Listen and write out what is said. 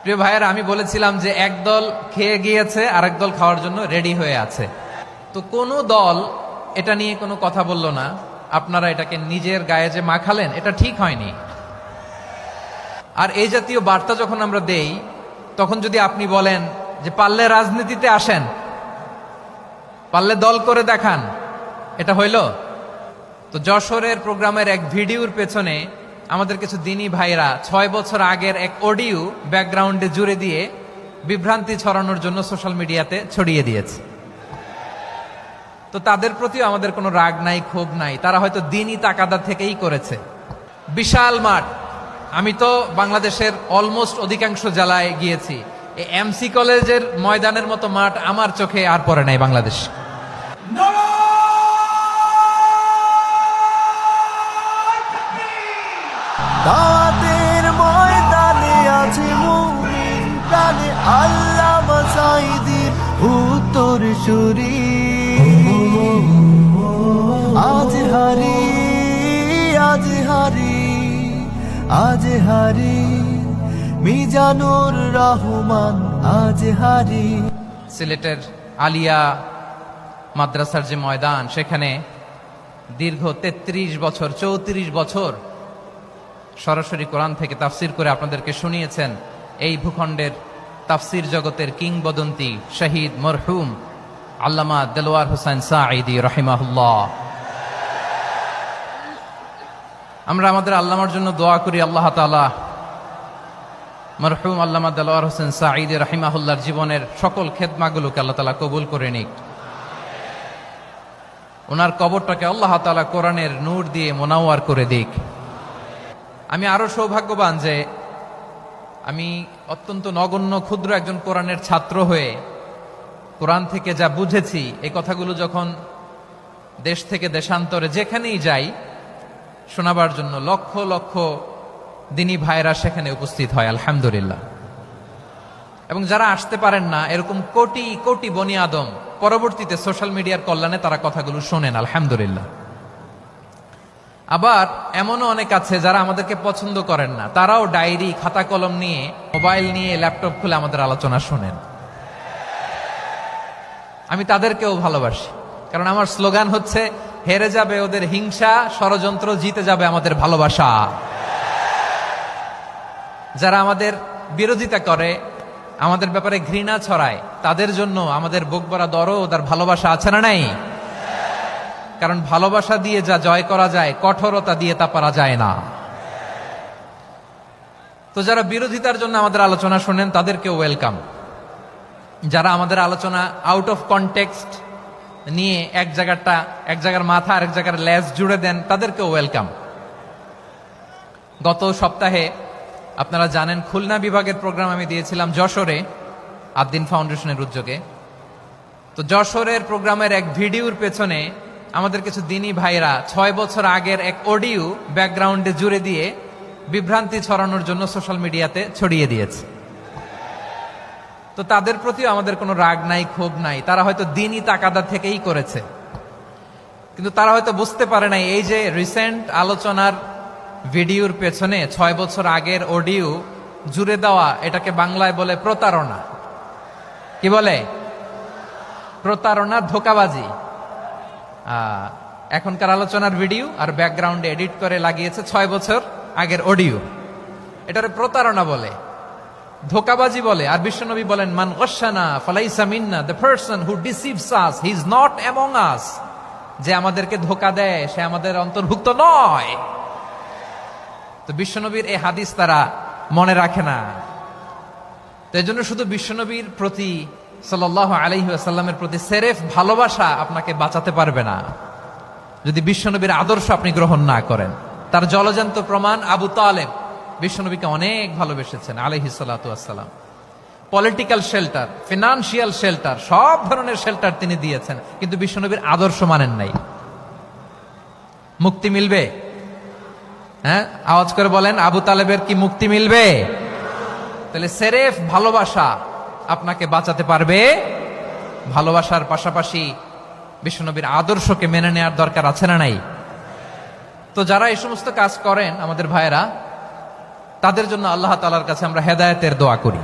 প্রিয় ভাইয়েরা, আমি বলেছিলাম যে একদল খেয়ে গিয়েছে আর একদল খাওয়ার জন্য রেডি হয়ে আছে। তো কোনো দল এটা নিয়ে কোনো কথা বলল না। আপনারা এটাকে নিজের গায়ে যে মাখালেন, এটা ঠিক হয়নি। আর এই জাতীয় বার্তা যখন আমরা দেই, তখন যদি আপনি বলেন যে পারলে রাজনীতিতে আসেন, পারলে দল করে দেখান, এটা হইল? তো যশোরের প্রোগ্রামের এক ভিডিওর পেছনে আমাদের কিছু দিনী ভাইরা 6 বছর আগের এক অডিও ব্যাকগ্রাউন্ডে জুড়ে দিয়ে বিভ্রান্তি ছড়ানোর জন্য সোশ্যাল মিডিয়াতে ছড়িয়ে দিয়েছে। তো তাদের প্রতিও আমাদের কোনো রাগ নাই, ক্ষোভ নাই। তারা হয়তো দিনই তাকাদা থেকেই করেছে। বিশাল মাঠ, আমি তো বাংলাদেশের অলমোস্ট অধিকাংশ জেলায় গিয়েছি। এই এমসি কলেজের ময়দানের মতো মাঠ আমার চোখে আর পড়ে নাই বাংলাদেশ। দাওয়াতের ময়দানে আছে মুমিন প্রাণে আল্লামা সাঈদীর উত্তরসূরি। আজ হারি আজ হারি আজ হারি মিজানুর রহমান আজ হারি। সিলেটের আলিয়া মাদ্রাসার যে ময়দান, সেখানে দীর্ঘ 33 বছর 34 বছর সরাসরি কোরআন থেকে তাফসির করে আপনাদেরকে শুনিয়েছেন এই ভূখণ্ডের তাফসির জগতের কিংবদন্তি শহীদ মরহুম আল্লামা দেলোয়ার হোসেন সাঈদী রাহিমাহুল্লাহ। আমরা আমাদের আল্লামার জন্য দোয়া করি, আল্লাহ তাআলা মরহুম আল্লামা দেলোয়ার হোসেন সাঈদী রাহিমাহুল্লাহর জীবনের সকল খেদমাগুলোকে আল্লাহ তাআলা কবুল করে নিক। ওনার কবরটাকে আল্লাহ তাআলা কোরআনের নূর দিয়ে মোনাওয়ার করে দিক। আমি আরো সৌভাগ্যবান যে আমি অত্যন্ত নগণ্য ক্ষুদ্র একজন কোরআনের ছাত্র হয়ে কোরআন থেকে যা বুঝেছি, এই কথাগুলো যখন দেশ থেকে দেশান্তরে যেখানেই যাই শোনাবার জন্য লক্ষ লক্ষ দিনী ভাইরা সেখানে উপস্থিত হয়, আলহামদুলিল্লাহ। এবং যারা আসতে পারেন না, এরকম কোটি কোটি বনি আদম পরবর্তীতে সোশ্যাল মিডিয়ার কল্যাণে তারা কথাগুলো শোনেন, আলহামদুলিল্লাহ। আবার এমনও অনেক আছে যারা আমাদেরকে পছন্দ করেন না, তারাও ডায়েরি খাতা কলম নিয়ে, মোবাইল নিয়ে, ল্যাপটপ খুলে আমাদের আলোচনা শোনেন। আমি তাদেরকেও ভালোবাসি, কারণ আমার স্লোগান হচ্ছে হেরে যাবে ওদের হিংসা, ষড়যন্ত্র, জিতে যাবে আমাদের ভালোবাসা। যারা আমাদের বিরোধিতা করে, আমাদের ব্যাপারে ঘৃণা ছড়ায়, তাদের জন্য আমাদের বুক ভরা দরদ আর ভালোবাসা আছে না নাই? কারণ ভালোবাসা দিয়ে যা জয় করা যায়, কঠোরতা দিয়ে তা পারা যায় না। তো যারা বিরোধিতার জন্য আমাদের আলোচনা শোনেন, তাদেরকে ওয়েলকাম। যারা আমাদের আলোচনা আউট অফ কনটেক্সট নিয়ে এক জায়গার মাথা আর এক জায়গার লেজ জুড়ে দেন, তাদেরকে ওয়েলকাম। গত সপ্তাহে আপনারা জানেন খুলনা বিভাগের প্রোগ্রাম আমি দিয়েছিলাম যশোরে আদ্দিন ফাউন্ডেশনের উদ্যোগে। তো যশোরের প্রোগ্রামের এক ভিডিওর পেছনে আমাদের কিছু দিনী ভাইরা 6 বছর আগের এক অডিও ব্যাকগ্রাউন্ডে জুড়ে দিয়ে বিভ্রান্তি ছড়ানোর জন্য সোশ্যাল মিডিয়াতে ছড়িয়ে দিয়েছে। তো তাদের প্রতিও আমাদের কোনো রাগ নাই, ক্ষোভ নাই। তারা হয়তো দিনই তাকাদা থেকেই করেছে, কিন্তু তারা হয়তো বুঝতে পারে নাই এই যে রিসেন্ট আলোচনার ভিডিওর পেছনে 6 বছর আগের অডিও জুড়ে দেওয়া, এটাকে বাংলায় বলে প্রতারণা। কি বলে? প্রতারণা, ধোঁকাবাজি। এখনকার আলোচনার ভিডিও আর ব্যাকগ্রাউন্ডে এডিট করে লাগিয়েছে 6 বছর আগের অডিও। এটারে প্রতারণা বলে, ধোঁকাবাজি বলে। আর বিশ্বনবী বলেন, মান গশানা ফালাইসা মিন্না, the person who deceives us he is not among us. যে আমাদেরকে ধোঁকা দেয়, সে আমাদের অন্তর্ভুক্ত নয়। তো বিশ্বনবীর এই হাদিস তারা মনে রাখে না। তো এই জন্য শুধু বিশ্বনবীর প্রতি সাল্লাল্লাহু আলাইহি ওয়াসাল্লামের প্রতি সেরেফ ভালোবাসা আপনাকে বাঁচাতে পারবে না যদি বিশ্বনবীর আদর্শ আপনি গ্রহণ না করেন। তার জলজান্ত প্রমাণ, আবু তালেব বিশ্বনবীকে অনেক ভালোবেসেছেন আলাইহিস সালাতু ওয়াসসালাম। পলিটিক্যাল শেল্টার, ফিনান্সিয়াল শেল্টার, সব ধরনের শেল্টার তিনি দিয়েছেন, কিন্তু বিশ্বনবীর আদর্শ মানেন নাই। মুক্তি মিলবে? হ্যাঁ, আওয়াজ করে বলেন, আবু তালেবের কি মুক্তি মিলবে? তাহলে সেরেফ ভালোবাসা আপনাকে বাঁচাতে পারবে। ভালোবাসার পাশাপাশি বিশ্বনবীর আদর্শকে মেনে নেওয়ার দরকার আছে না নাই? তো যারা এই সমস্ত কাজ করেন আমাদের ভাইয়েরা, তাদের জন্য আল্লাহ তাআলার কাছে আমরা হেদায়েতের দোয়া করি।